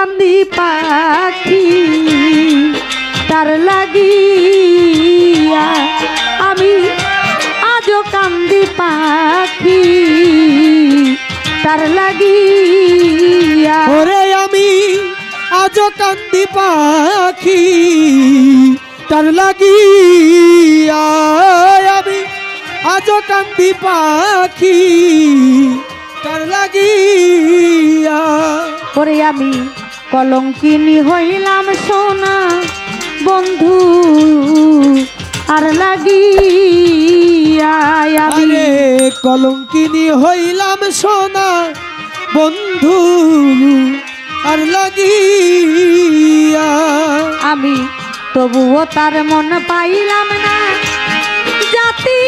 কান্দি পাখি তার লাগিয়া আমি আজও কান্দি পাখি তার লাগিয়া ওরে আমি আজও কান্দি পাখি তার লাগিয়া আমি আজও কান্দি পাখি তার লাগিয়া ওরে আমি কলঙ্কিনী হইলাম সোনা বন্ধু আর লাগিয়া আরে কলঙ্কিনী হইলাম সোনা বন্ধু আর লাগিয়া আমি তবুও তার মন পাইলাম না জাতি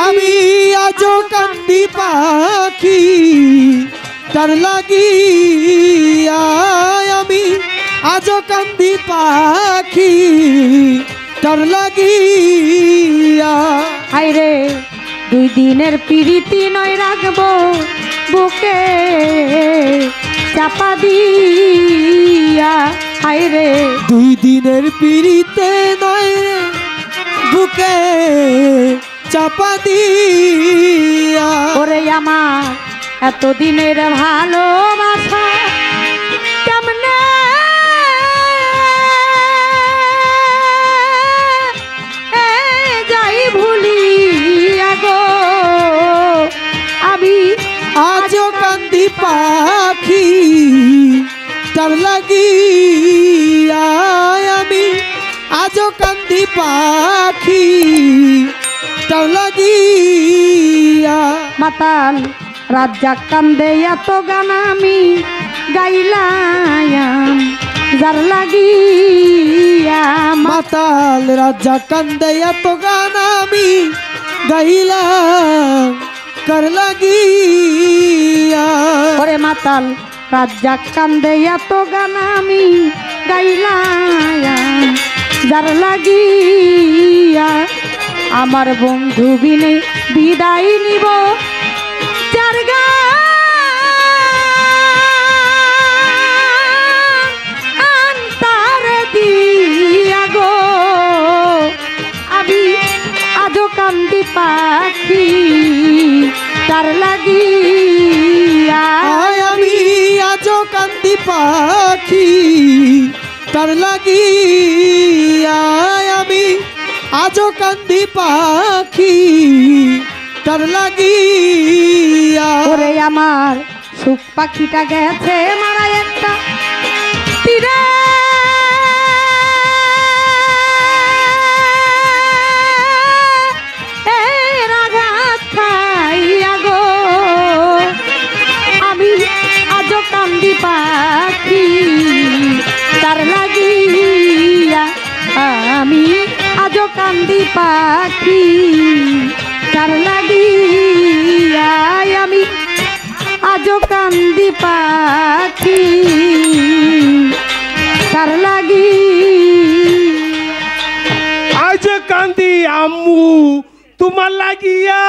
আমি আজও কান্দি পাখি তার লাগিয়া আমি আজও কান্দি পাখি তার লাগিয়া হায়রে 2 দিনের পিরিতি নয় রাখবো বুকে চাপা দিয়া হায়রে 2 দিনের পিরিতে নয় বুকে চাপা দিয়া ওরে আমার এতদিনের ভালোবাসা কেমনে যাই ভুলিয়া গো আমি আজও কান্দি পাখি তার লাগিয়া আমি আজও কান্দি পাখি তার লাগিয়া মাতাল রাজ্জাক কান্দে এত গান আমি গাইলাম যার লাগিয়া মাতাল রাজ্জাক কান্দে এত গান আমি গাইলাম কার লাগিয়া ওরে মাতাল রাজ্জাক কান্দে এত গান আমি গাইলাম যার লাগিয়া আমার বন্ধু বিনে বিদায় নিব যার গান তার দিয়া গো আমি আজও কান্দি পাখি তার লাগিয়া আমি আজও কান্দি পাখি তার লাগিয়া আমি আজও কান্দি পাখি তার লাগিয়া ওরে আমার সুখ পাখিটা গেছে মারা একটা তীরে রাঘাত খাইয়া গো আমি আজও কান্দি পাখি তার লাগিয়া আমি আজও কান্দি পাখি তার লাগিয়া আমি আজও কান্দি পাখি তার লাগি আজ কান্দি আম্মু তোমার লাগিয়া।